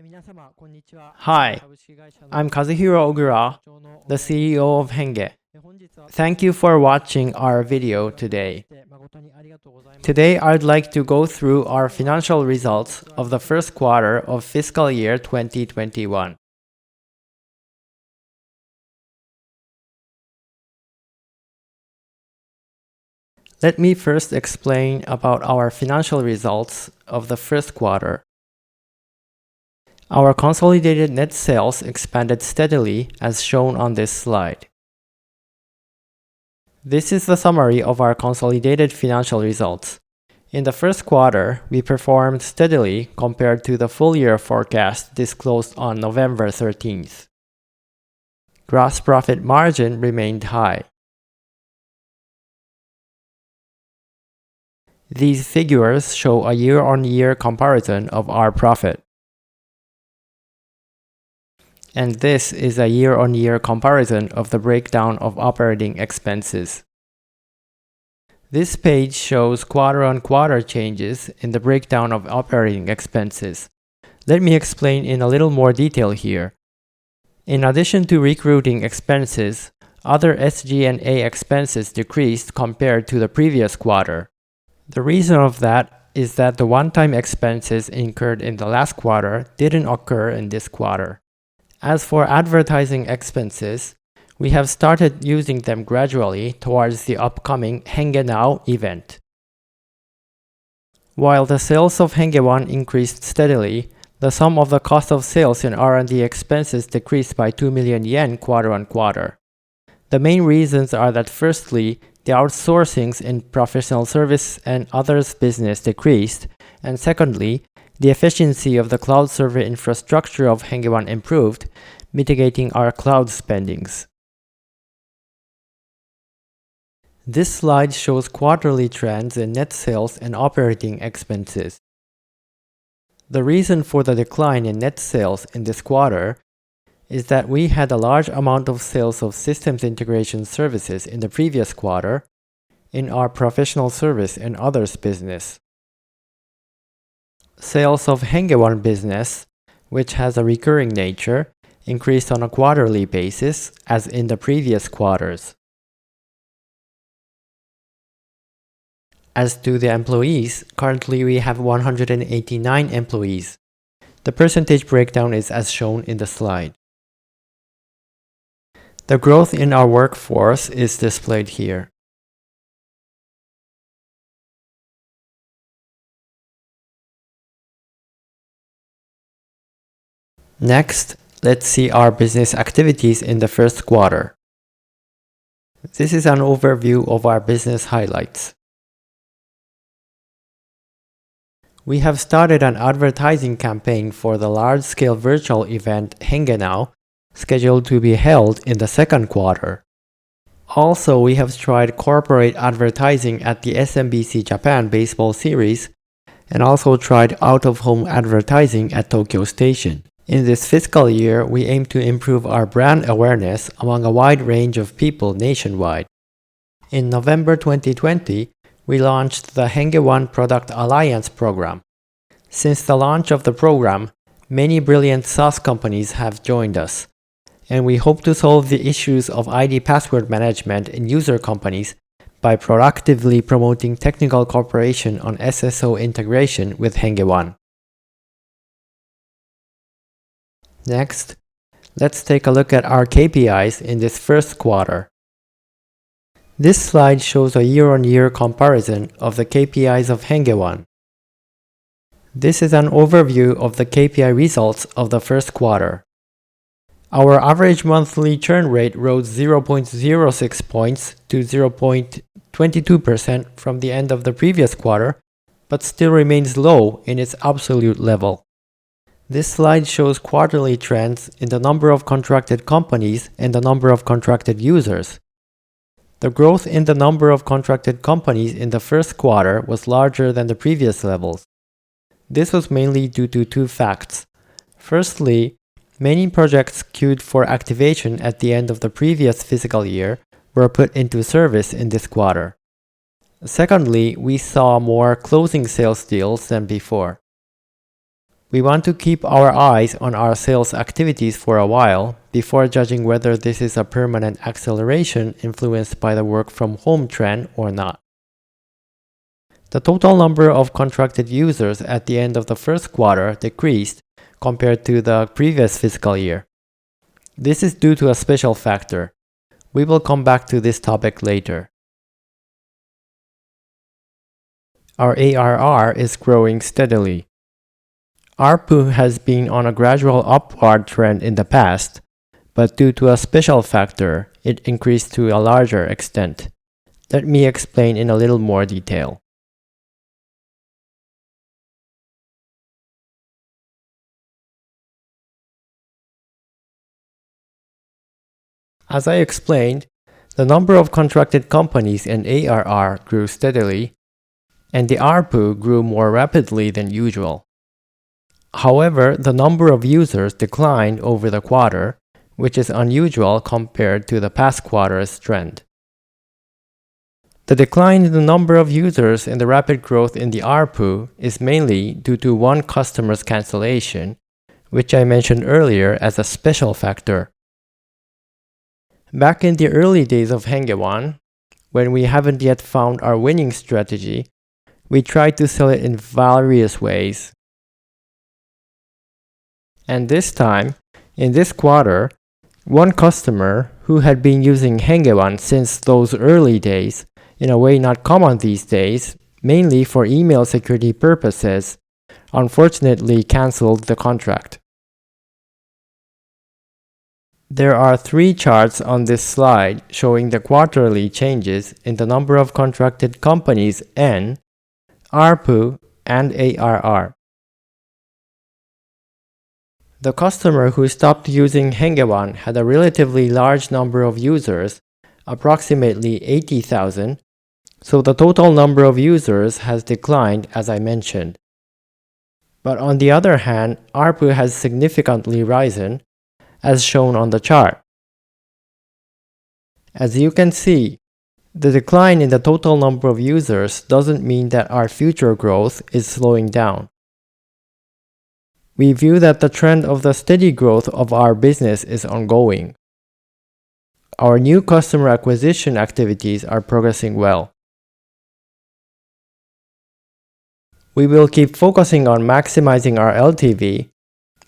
Hi, I'm Kazuhiro Ogura, the CEO of HENNGE. Thank you for watching our video today. Today, I'd like to go through our financial results of the first quarter of fiscal year 2021. Let me first explain about our financial results of the first quarter. Our consolidated net sales expanded steadily as shown on this slide. This is the summary of our consolidated financial results. In the first quarter, we performed steadily compared to the full year forecast disclosed on November 13th. Gross profit margin remained high. These figures show a year-on-year comparison of our profit. And this is a year-on-year comparison of the breakdown of operating expenses. This page shows quarter-on-quarter changes in the breakdown of operating expenses. Let me explain in a little more detail here. In addition to recruiting expenses, other SG&A expenses decreased compared to the previous quarter. The reason of that is that the one-time expenses incurred in the last quarter didn't occur in this quarter. As for advertising expenses, we have started using them gradually towards the upcoming HENNGE Now event. While the sales of HENNGE One increased steadily, the sum of the cost of sales and R&D expenses decreased by 2 million yen quarter-on-quarter. The main reasons are that firstly, the outsourcings in professional service and others business decreased, and secondly, the efficiency of the cloud server infrastructure of HENNGE One improved, mitigating our cloud spendings. This slide shows quarterly trends in net sales and operating expenses. The reason for the decline in net sales in this quarter is that we had a large amount of sales of systems integration services in the previous quarter in our professional service and others business. Sales of HENNGE One business, which has a recurring nature, increased on a quarterly basis as in the previous quarters. As to the employees, currently we have 189 employees. The percentage breakdown is as shown in the slide. The growth in our workforce is displayed here. Next, let's see our business activities in the first quarter. This is an overview of our business highlights. We have started an advertising campaign for the large-scale virtual event HENNGE Now, scheduled to be held in the second quarter. Also, we have tried corporate advertising at the SMBC Japan Baseball Series and also tried out-of-home advertising at Tokyo Station. In this fiscal year, we aim to improve our brand awareness among a wide range of people nationwide. In November 2020, we launched the HENNGE One Product Alliance program. Since the launch of the program, many brilliant SaaS companies have joined us, and we hope to solve the issues of ID password management in user companies by proactively promoting technical cooperation on SSO integration with HENNGE One. Next, let's take a look at our KPIs in this first quarter. This slide shows a year-on-year comparison of the KPIs of HENNGE One. This is an overview of the KPI results of the first quarter. Our average monthly churn rate rose 0.06 points to 0.22% from the end of the previous quarter, but still remains low in its absolute level. This slide shows quarterly trends in the number of contracted companies and the number of contracted users. The growth in the number of contracted companies in the first quarter was larger than the previous levels. This was mainly due to two facts. Firstly, many projects queued for activation at the end of the previous fiscal year were put into service in this quarter. Secondly, we saw more closing sales deals than before. We want to keep our eyes on our sales activities for a while before judging whether this is a permanent acceleration influenced by the work from home trend or not. The total number of contracted users at the end of the first quarter decreased compared to the previous fiscal year. This is due to a special factor. We will come back to this topic later. Our ARR is growing steadily. ARPU has been on a gradual upward trend in the past, but due to a special factor, it increased to a larger extent. Let me explain in a little more detail. As I explained, the number of contracted companies and ARR grew steadily, and the ARPU grew more rapidly than usual. However, the number of users declined over the quarter, which is unusual compared to the past quarter's trend. The decline in the number of users and the rapid growth in the ARPU is mainly due to one customer's cancellation, which I mentioned earlier as a special factor. Back in the early days of HENNGE One, when we haven't yet found our winning strategy, we tried to sell it in various ways. And this time, in this quarter, one customer who had been using HENNGE One since those early days, in a way not common these days, mainly for email security purposes, unfortunately canceled the contract. There are 3 charts on this slide showing the quarterly changes in the number of contracted companies N, ARPU, and ARR. The customer who stopped using HENNGE One had a relatively large number of users, approximately 80,000, so the total number of users has declined as I mentioned. But on the other hand, ARPU has significantly risen, as shown on the chart. As you can see, the decline in the total number of users doesn't mean that our future growth is slowing down. We view that the trend of the steady growth of our business is ongoing. Our new customer acquisition activities are progressing well. We will keep focusing on maximizing our LTV,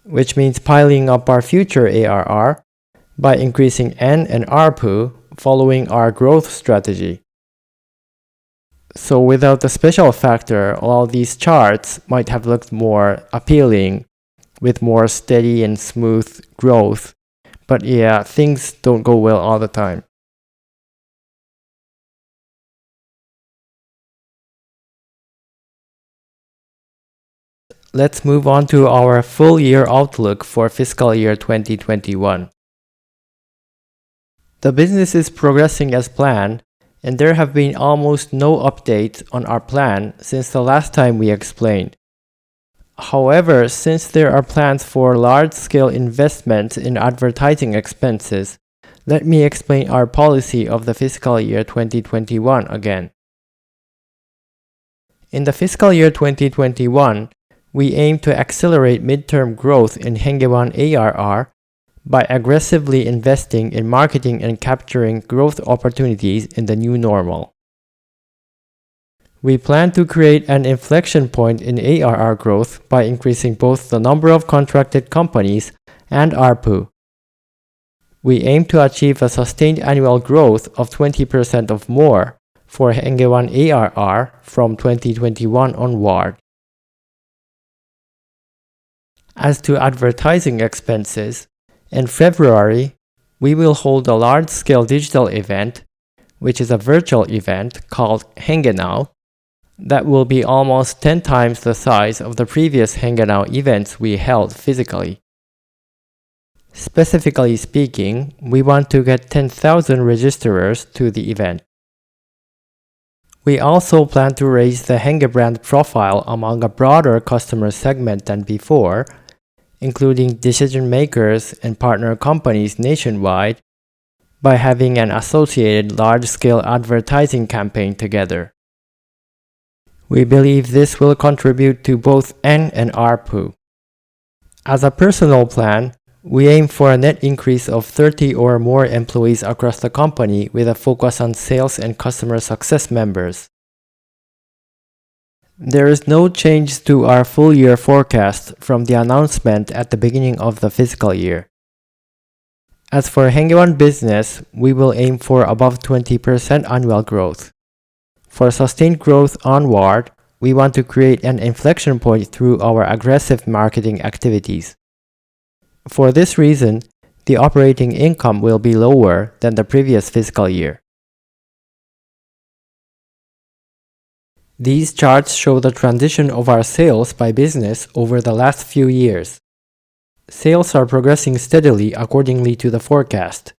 which means piling up our future ARR by increasing N and ARPU following our growth strategy. So without the special factor, all these charts might have looked more appealing with more steady and smooth growth. But yeah, things don't go well all the time. Let's move on to our full year outlook for fiscal year 2021. The business is progressing as planned, and there have been almost no updates on our plan since the last time we explained. However, since there are plans for large-scale investments in advertising expenses, let me explain our policy of the fiscal year 2021 again. In the fiscal year 2021, we aim to accelerate midterm growth in HENNGE One ARR by aggressively investing in marketing and capturing growth opportunities in the new normal. We plan to create an inflection point in ARR growth by increasing both the number of contracted companies and ARPU. We aim to achieve a sustained annual growth of 20% or more for HENNGE One ARR from 2021 onward. As to advertising expenses, in February, we will hold a large-scale digital event, which is a virtual event called HENNGE Now, that will be almost 10 times the size of the previous HENNGE Now events we held physically. Specifically speaking, we want to get 10,000 registrars to the event. We also plan to raise the HENNGE brand profile among a broader customer segment than before, including decision makers and partner companies nationwide, by having an associated large-scale advertising campaign together. We believe this will contribute to both N and ARPU. As a personal plan, we aim for a net increase of 30 or more employees across the company with a focus on sales and customer success members. There is no change to our full year forecast from the announcement at the beginning of the fiscal year. As for HENNGE One business, we will aim for above 20% annual growth. For sustained growth onward, we want to create an inflection point through our aggressive marketing activities. For this reason, the operating income will be lower than the previous fiscal year. These charts show the transition of our sales by business over the last few years. Sales are progressing steadily accordingly to the forecast.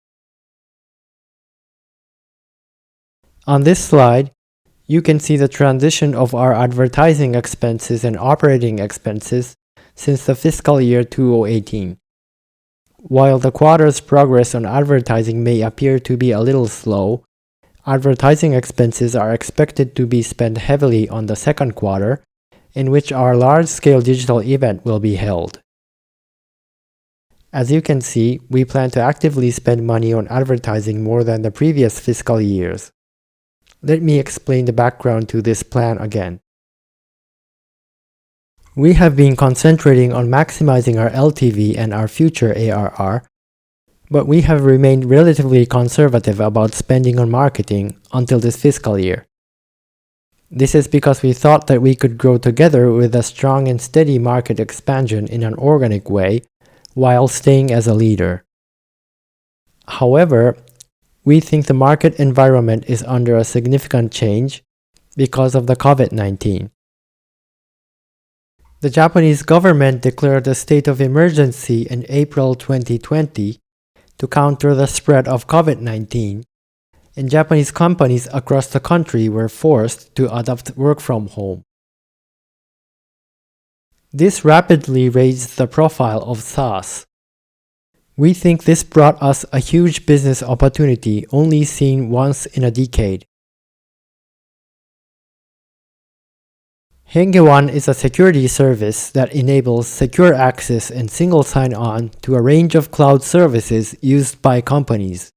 On this slide, you can see the transition of our advertising expenses and operating expenses since the fiscal year 2018. While the quarter's progress on advertising may appear to be a little slow, advertising expenses are expected to be spent heavily on the second quarter, in which our large-scale digital event will be held. As you can see, we plan to actively spend money on advertising more than the previous fiscal years. Let me explain the background to this plan again. We have been concentrating on maximizing our LTV and our future ARR, but we have remained relatively conservative about spending on marketing until this fiscal year. This is because we thought that we could grow together with a strong and steady market expansion in an organic way while staying as a leader. However, we think the market environment is under a significant change because of the COVID-19. The Japanese government declared a state of emergency in April 2020 to counter the spread of COVID-19, and Japanese companies across the country were forced to adopt work from home. This rapidly raised the profile of SaaS. We think this brought us a huge business opportunity only seen once in a decade. HENNGE One is a security service that enables secure access and single sign-on to a range of cloud services used by companies.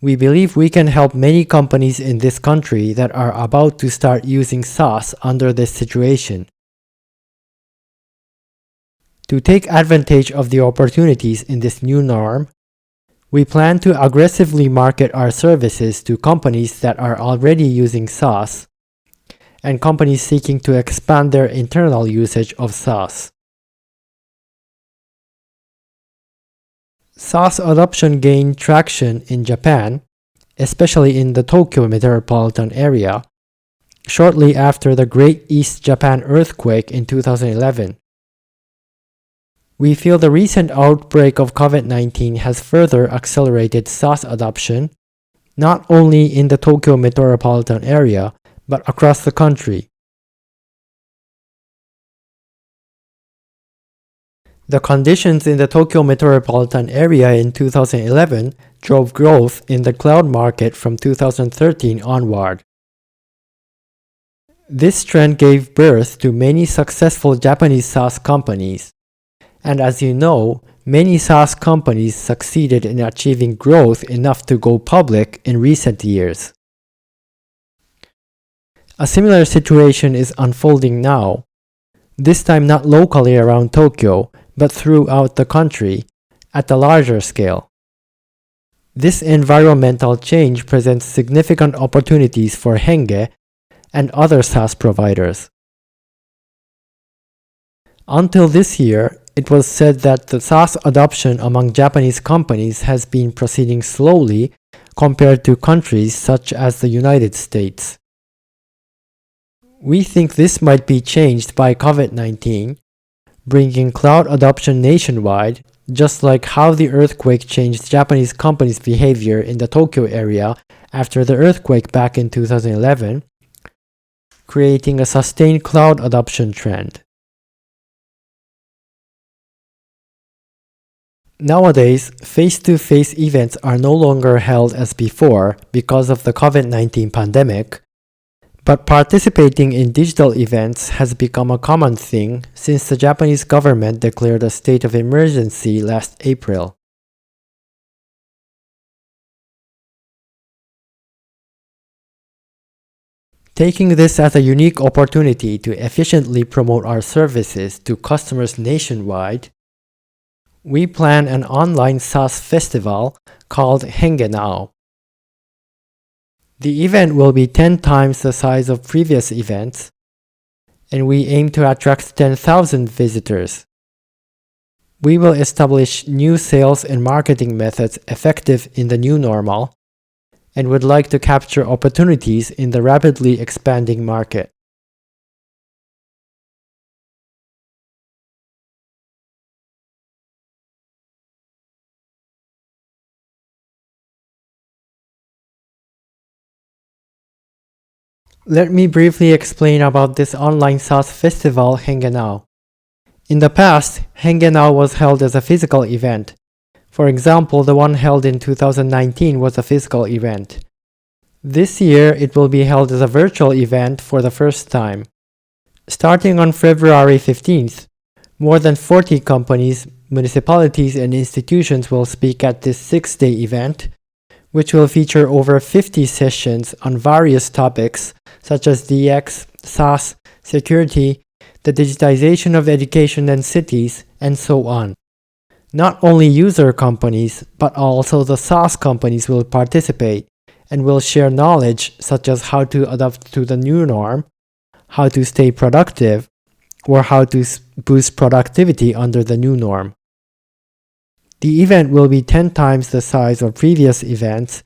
We believe we can help many companies in this country that are about to start using SaaS under this situation. To take advantage of the opportunities in this new norm, we plan to aggressively market our services to companies that are already using SaaS and companies seeking to expand their internal usage of SaaS. SaaS adoption gained traction in Japan, especially in the Tokyo metropolitan area, shortly after the Great East Japan earthquake in 2011. We feel the recent outbreak of COVID-19 has further accelerated SaaS adoption, not only in the Tokyo metropolitan area, but across the country. The conditions in the Tokyo metropolitan area in 2011 drove growth in the cloud market from 2013 onward. This trend gave birth to many successful Japanese SaaS companies. And as you know, many SaaS companies succeeded in achieving growth enough to go public in recent years. A similar situation is unfolding now, this time not locally around Tokyo, but throughout the country, at a larger scale. This environmental change presents significant opportunities for HENNGE and other SaaS providers. Until this year, it was said that the SaaS adoption among Japanese companies has been proceeding slowly compared to countries such as the United States. We think this might be changed by COVID-19, bringing cloud adoption nationwide, just like how the earthquake changed Japanese companies' behavior in the Tokyo area after the earthquake back in 2011, creating a sustained cloud adoption trend. Nowadays, face-to-face events are no longer held as before because of the COVID-19 pandemic, But participating in digital events has become a common thing since the Japanese government declared a state of emergency last April. Taking this as a unique opportunity to efficiently promote our services to customers nationwide, we plan an online SaaS festival called HENNGE Now. The event will be 10 times the size of previous events, and we aim to attract 10,000 visitors. We will establish new sales and marketing methods effective in the new normal, and would like to capture opportunities in the rapidly expanding market. Let me briefly explain about this online SaaS festival, HENNGE Now. In the past, HENNGE Now was held as a physical event. For example, the one held in 2019 was a physical event. This year, it will be held as a virtual event for the first time. Starting on February 15th, more than 40 companies, municipalities, and institutions will speak at this 6-day event, which will feature over 50 sessions on various topics such as DX, SaaS, security, the digitization of education and cities, and so on. Not only user companies, but also the SaaS companies will participate and will share knowledge such as how to adapt to the new norm, how to stay productive, or how to boost productivity under the new norm. The event will be 10 times the size of previous events,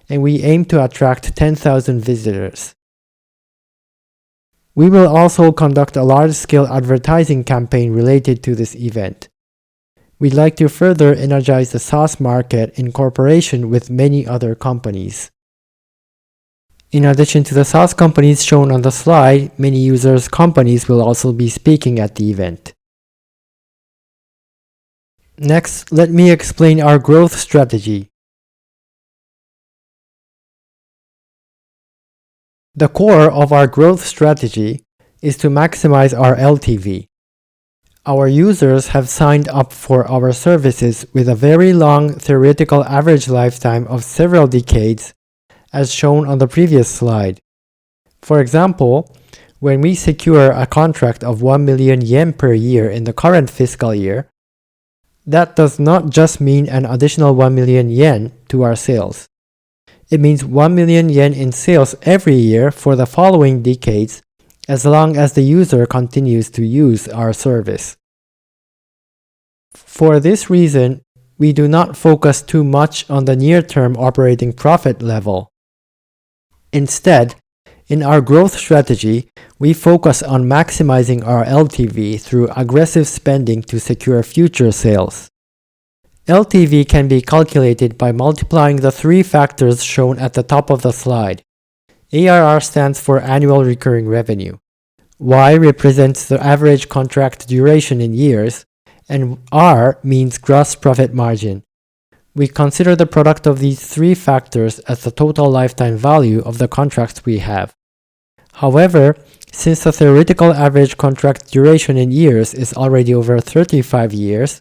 and we aim to attract 10,000 visitors. We will also conduct a large-scale advertising campaign related to this event. We'd like to further energize the SaaS market in cooperation with many other companies. In addition to the SaaS companies shown on the slide, many users' companies will also be speaking at the event. Next, let me explain our growth strategy. The core of our growth strategy is to maximize our LTV. Our users have signed up for our services with a very long theoretical average lifetime of several decades, as shown on the previous slide. For example, when we secure a contract of 1 million yen per year in the current fiscal year, that does not just mean an additional 1 million yen to our sales. It means 1 million yen in sales every year for the following decades, as long as the user continues to use our service. For this reason, we do not focus too much on the near-term operating profit level. Instead, in our growth strategy, we focus on maximizing our LTV through aggressive spending to secure future sales. LTV can be calculated by multiplying the 3 factors shown at the top of the slide. ARR stands for annual recurring revenue. Y represents the average contract duration in years, and R means gross profit margin. We consider the product of these 3 factors as the total lifetime value of the contracts we have. However, since the theoretical average contract duration in years is already over 35 years,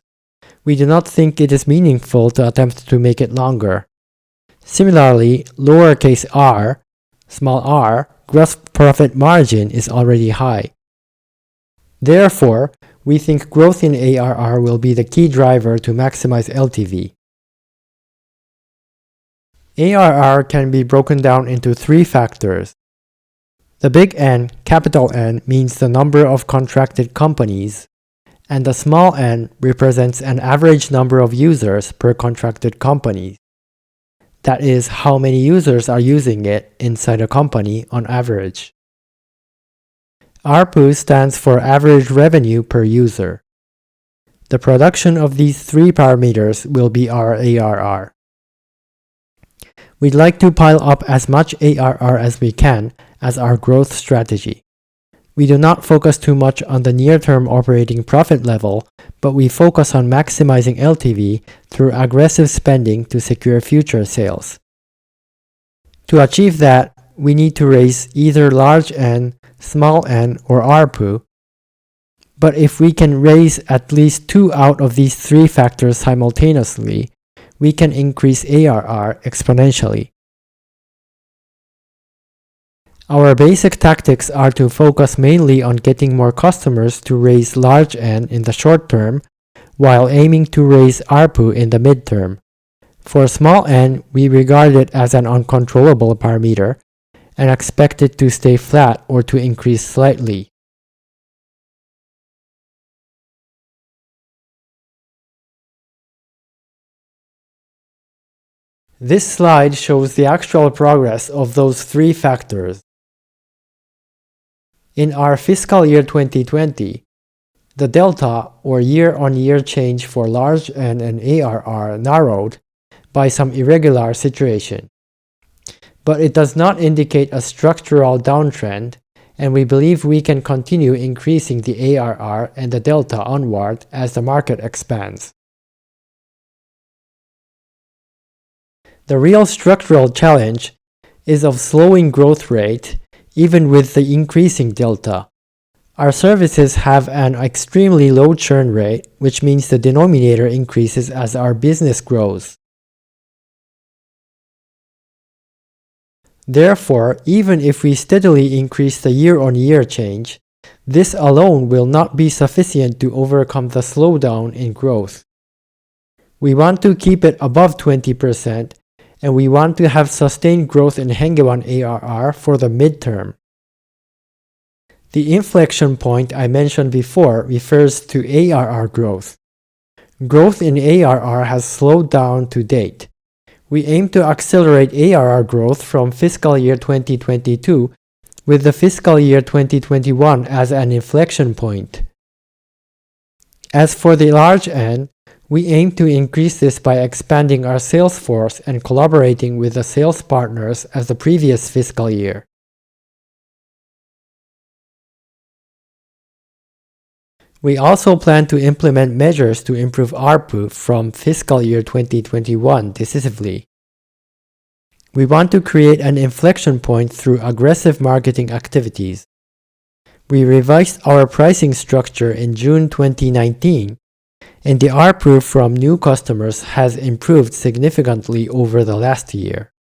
we do not think it is meaningful to attempt to make it longer. Similarly, lowercase r, small r, gross profit margin is already high. Therefore, we think growth in ARR will be the key driver to maximize LTV. ARR can be broken down into 3 factors. The big N, capital N, means the number of contracted companies, and the small n represents an average number of users per contracted company. That is, how many users are using it inside a company on average. ARPU stands for average revenue per user. The production of these 3 parameters will be our ARR. We'd like to pile up as much ARR as we can as our growth strategy. We do not focus too much on the near-term operating profit level, but we focus on maximizing LTV through aggressive spending to secure future sales. To achieve that, we need to raise either large N, small n, or ARPU. But if we can raise at least 2 out of these 3 factors simultaneously, we can increase ARR exponentially. Our basic tactics are to focus mainly on getting more customers to raise large N in the short term, while aiming to raise ARPU in the midterm. For small n, we regard it as an uncontrollable parameter and expect it to stay flat or to increase slightly. This slide shows the actual progress of those 3 factors. In our fiscal year 2020, the delta, or year-on-year change for large N and ARR, narrowed by some irregular situation. But it does not indicate a structural downtrend, and we believe we can continue increasing the ARR and the delta onward as the market expands. The real structural challenge is of slowing growth rate even with the increasing delta. Our services have an extremely low churn rate, which means the denominator increases as our business grows. Therefore, even if we steadily increase the year-on-year change, this alone will not be sufficient to overcome the slowdown in growth. We want to keep it above 20%, and we want to have sustained growth in HENNGE One ARR for the midterm. The inflection point I mentioned before refers to ARR growth. Growth in ARR has slowed down to date. We aim to accelerate ARR growth from fiscal year 2022, with the fiscal year 2021 as an inflection point. As for the large N, we aim to increase this by expanding our sales force and collaborating with the sales partners as the previous fiscal year. We also plan to implement measures to improve ARPU from fiscal year 2021 decisively. We want to create an inflection point through aggressive marketing activities. We revised our pricing structure in June 2019, and the ARPU from new customers has improved significantly over the last year.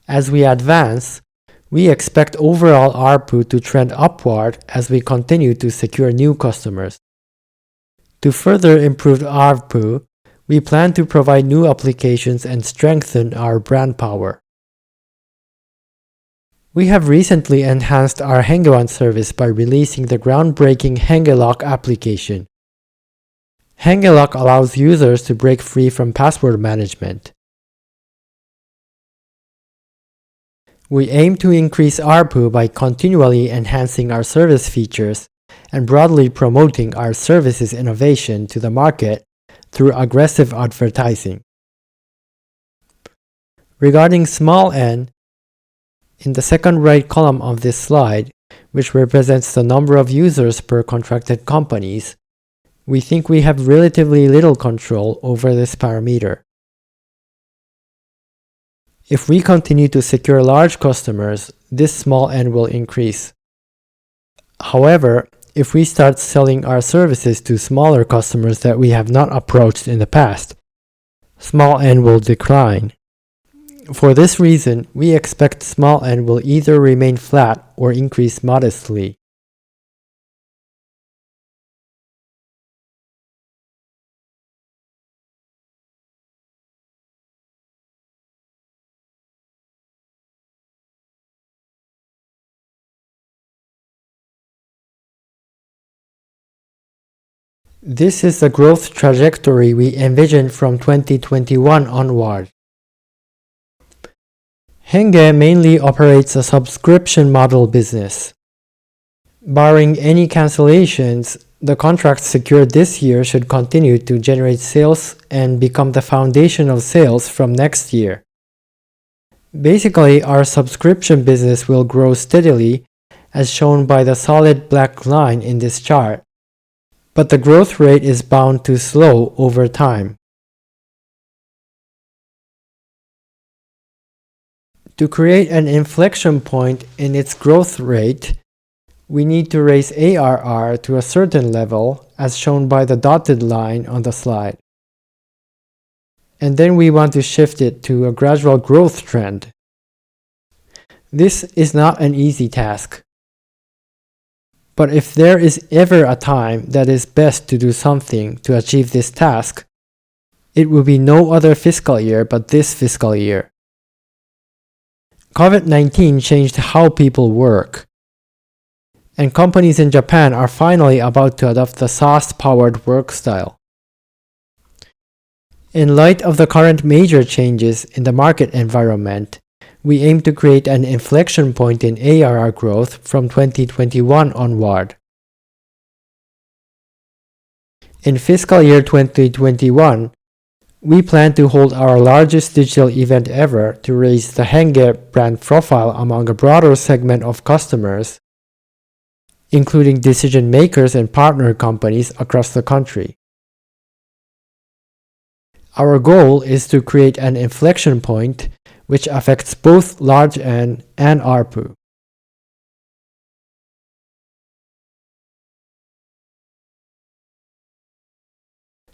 As we advance, we expect overall ARPU to trend upward as we continue to secure new customers. To further improve ARPU, we plan to provide new applications and strengthen our brand power. We have recently enhanced our HENNGE One service by releasing the groundbreaking HENNGE Lock application. HENNGE Lock allows users to break free from password management. We aim to increase ARPU by continually enhancing our service features and broadly promoting our services innovation to the market through aggressive advertising. Regarding small n, in the second right column of this slide, which represents the number of users per contracted companies, we think we have relatively little control over this parameter. If we continue to secure large customers, this small n will increase. However, if we start selling our services to smaller customers that we have not approached in the past, small n will decline. For this reason, we expect small n will either remain flat or increase modestly. This is the growth trajectory we envision from 2021 onward. HENNGE mainly operates a subscription model business. Barring any cancellations, the contracts secured this year should continue to generate sales and become the foundation of sales from next year. Basically, our subscription business will grow steadily, as shown by the solid black line in this chart. But the growth rate is bound to slow over time. To create an inflection point in its growth rate, we need to raise ARR to a certain level, as shown by the dotted line on the slide. And then we want to shift it to a gradual growth trend. This is not an easy task. But if there is ever a time that is best to do something to achieve this task, it will be no other fiscal year but this fiscal year. COVID-19 changed how people work, and companies in Japan are finally about to adopt the SaaS-powered work style. In light of the current major changes in the market environment, we aim to create an inflection point in ARR growth from 2021 onward. In fiscal year 2021, we plan to hold our largest digital event ever to raise the HENNGE brand profile among a broader segment of customers, including decision makers and partner companies across the country. Our goal is to create an inflection point which affects both large N and ARPU.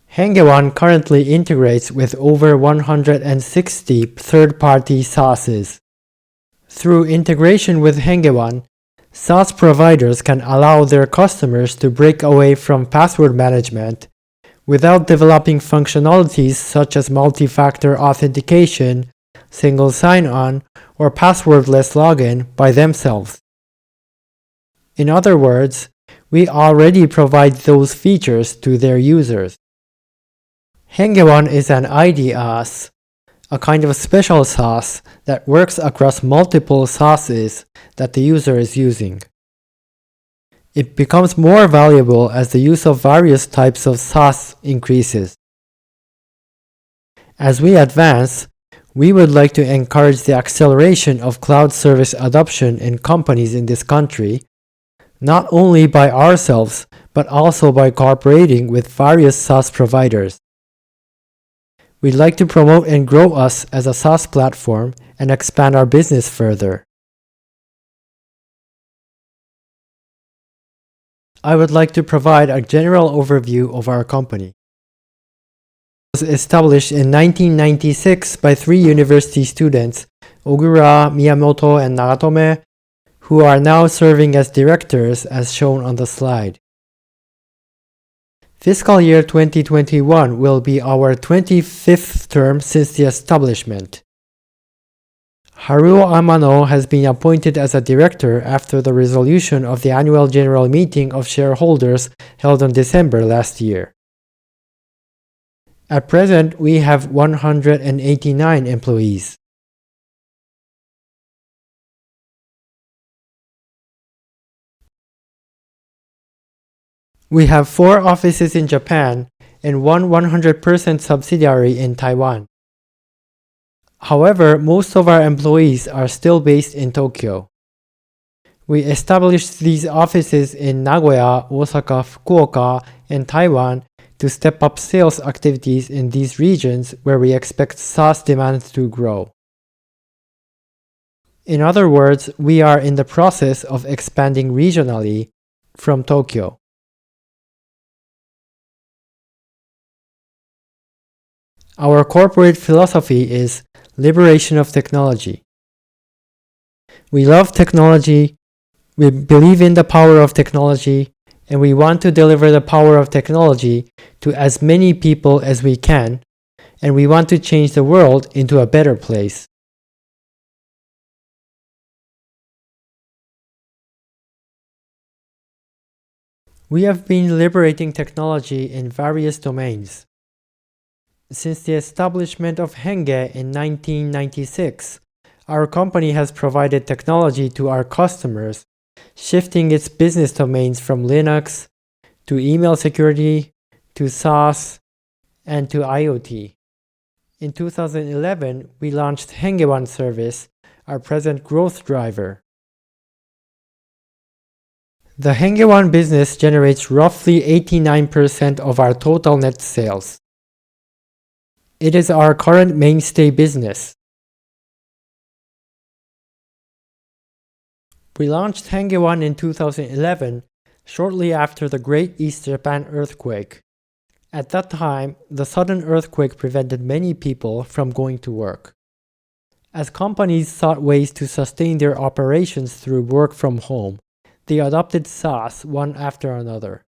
HENNGE One currently integrates with over 160 third-party SaaSes. Through integration with HENNGE One, SaaS providers can allow their customers to break away from password management without developing functionalities such as multi-factor authentication, single sign-on, or passwordless login by themselves. In other words, we already provide those features to their users. HENNGE One is an IDaaS, a kind of special SaaS that works across multiple SaaSes that the user is using. It becomes more valuable as the use of various types of SaaS increases. As we advance, we would like to encourage the acceleration of cloud service adoption in companies in this country, not only by ourselves, but also by cooperating with various SaaS providers. We'd like to promote and grow us as a SaaS platform and expand our business further. I would like to provide a general overview of our company. It was established in 1996 by 3 university students, Ogura, Miyamoto, and Nagatome, who are now serving as directors as shown on the slide. Fiscal year 2021 will be our 25th term since the establishment. Haruo Amano has been appointed as a director after the resolution of the annual general meeting of shareholders held in December last year. At present, we have 189 employees. We have 4 offices in Japan and 100% subsidiary in Taiwan. However, most of our employees are still based in Tokyo. We established these offices in Nagoya, Osaka, Fukuoka, and Taiwan to step up sales activities in these regions where we expect SaaS demand to grow. In other words, we are in the process of expanding regionally from Tokyo. Our corporate philosophy is liberation of technology. We love technology, we believe in the power of technology, and we want to deliver the power of technology to as many people as we can, and we want to change the world into a better place. We have been liberating technology in various domains. Since the establishment of HENNGE in 1996, our company has provided technology to our customers, shifting its business domains from Linux to email security to SaaS and to IoT. In 2011, we launched HENNGE One service, our present growth driver. The HENNGE One business generates roughly 89% of our total net sales. It is our current mainstay business. We launched HENNGE One in 2011, shortly after the Great East Japan earthquake. At that time, the sudden earthquake prevented many people from going to work. As companies sought ways to sustain their operations through work from home, they adopted SaaS one after another.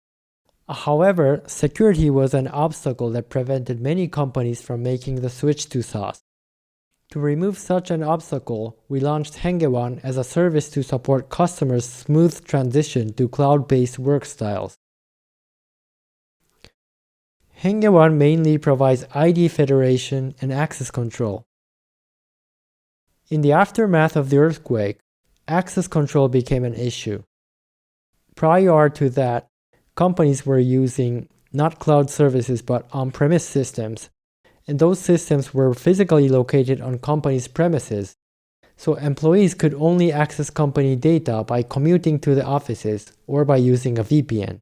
However, security was an obstacle that prevented many companies from making the switch to SaaS. To remove such an obstacle, we launched HENNGE One as a service to support customers' smooth transition to cloud-based work styles. HENNGE One mainly provides ID federation and access control. In the aftermath of the earthquake, access control became an issue. Prior to that, companies were using not cloud services but on-premise systems, and those systems were physically located on companies' premises, so employees could only access company data by commuting to the offices or by using a VPN.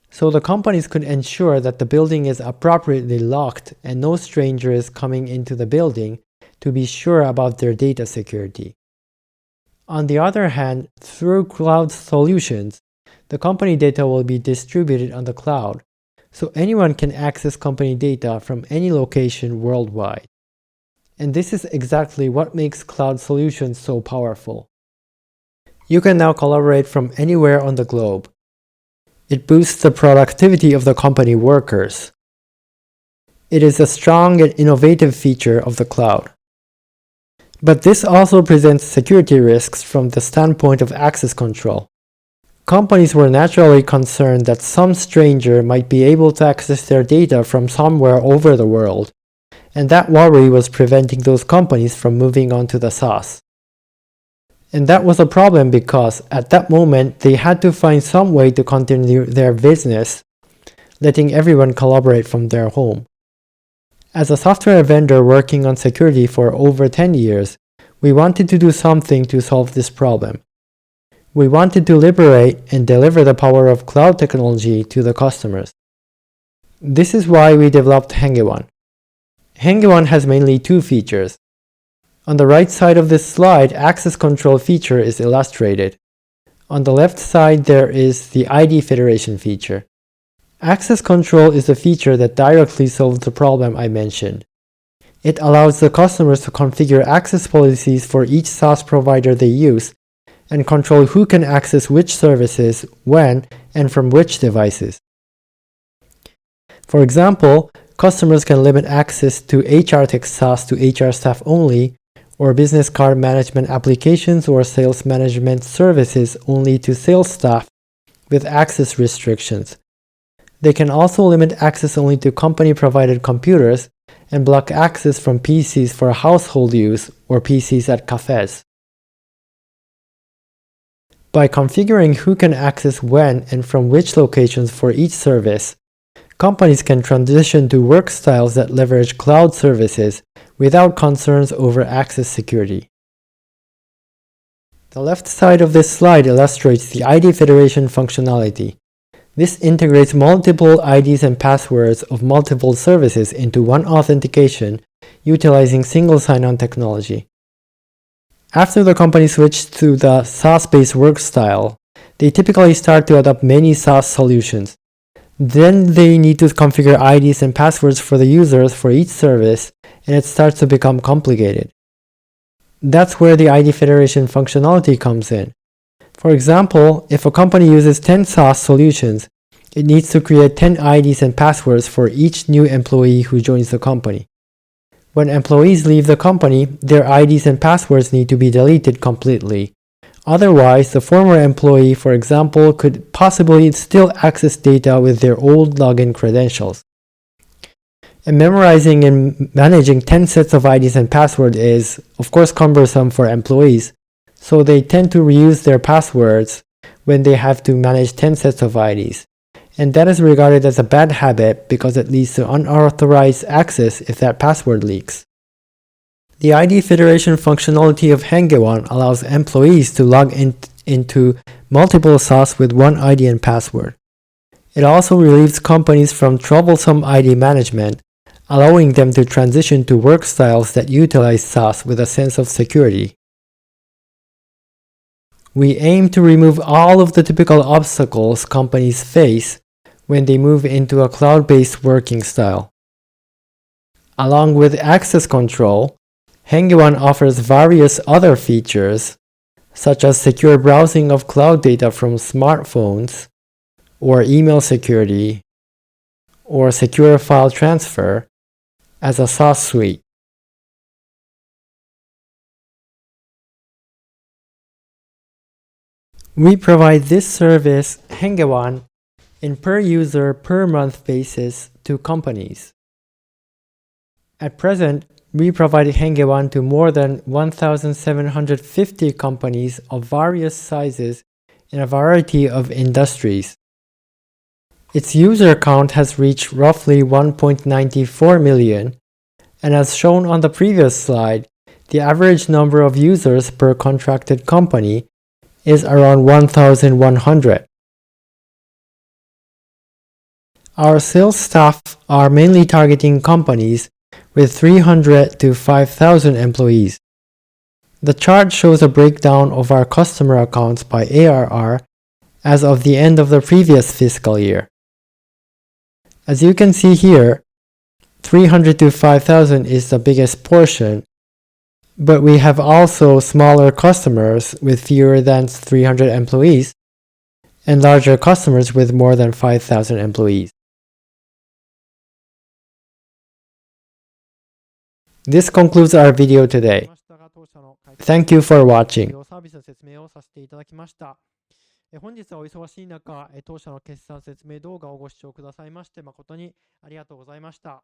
So the companies could ensure that the building is appropriately locked and no stranger is coming into the building to be sure about their data security. On the other hand, through cloud solutions, the company data will be distributed on the cloud, so anyone can access company data from any location worldwide. And this is exactly what makes cloud solutions so powerful. You can now collaborate from anywhere on the globe. It boosts the productivity of the company workers. It is a strong and innovative feature of the cloud. But this also presents security risks from the standpoint of access control. Companies were naturally concerned that some stranger might be able to access their data from somewhere over the world, and that worry was preventing those companies from moving on to the SaaS. And that was a problem because at that moment they had to find some way to continue their business, letting everyone collaborate from their home. As a software vendor working on security for over 10 years, we wanted to do something to solve this problem. We wanted to liberate and deliver the power of cloud technology to the customers. This is why we developed HENNGE One. HENNGE One has mainly two features. On the right side of this slide, access control feature is illustrated. On the left side, there is the ID federation feature. Access control is a feature that directly solves the problem I mentioned. It allows the customers to configure access policies for each SaaS provider they use and control who can access which services, when, and from which devices. For example, customers can limit access to HR Tech SaaS to HR staff only, or business card management applications or sales management services only to sales staff with access restrictions. They can also limit access only to company-provided computers and block access from PCs for household use or PCs at cafes. By configuring who can access when and from which locations for each service, companies can transition to work styles that leverage cloud services without concerns over access security. The left side of this slide illustrates the ID federation functionality. This integrates multiple IDs and passwords of multiple services into one authentication utilizing single sign-on technology. After the company switched to the SaaS-based work style, they typically start to adopt many SaaS solutions. Then they need to configure IDs and passwords for the users for each service, and it starts to become complicated. That's where the ID federation functionality comes in. For example, if a company uses 10 SaaS solutions, it needs to create 10 IDs and passwords for each new employee who joins the company. When employees leave the company, their IDs and passwords need to be deleted completely. Otherwise, the former employee, for example, could possibly still access data with their old login credentials. And memorizing and managing 10 sets of IDs and passwords is, of course, cumbersome for employees, so they tend to reuse their passwords when they have to manage 10 sets of IDs. And that is regarded as a bad habit because it leads to unauthorized access if that password leaks. The ID federation functionality of HENNGE One allows employees to log into multiple SaaS with one ID and password. It also relieves companies from troublesome ID management, allowing them to transition to work styles that utilize SaaS with a sense of security. We aim to remove all of the typical obstacles companies face when they move into a cloud-based working style. Along with access control, HENNGE One offers various other features, such as secure browsing of cloud data from smartphones, or email security, or secure file transfer as a SaaS suite. We provide this service, HENNGE One, in per user per month basis to companies. At present, we provide HENNGE One to more than 1,750 companies of various sizes in a variety of industries. Its user count has reached roughly 1.94 million, and as shown on the previous slide, the average number of users per contracted company is around 1,100. Our sales staff are mainly targeting companies with 300 to 5,000 employees. The chart shows a breakdown of our customer accounts by ARR as of the end of the previous fiscal year. As you can see here, 300 to 5,000 is the biggest portion, but we have also smaller customers with fewer than 300 employees and larger customers with more than 5,000 employees. This concludes our video today. Thank you for watching. 本日はお忙しい中、当社の決算説明動画をご視聴くださいまして誠にありがとうございました。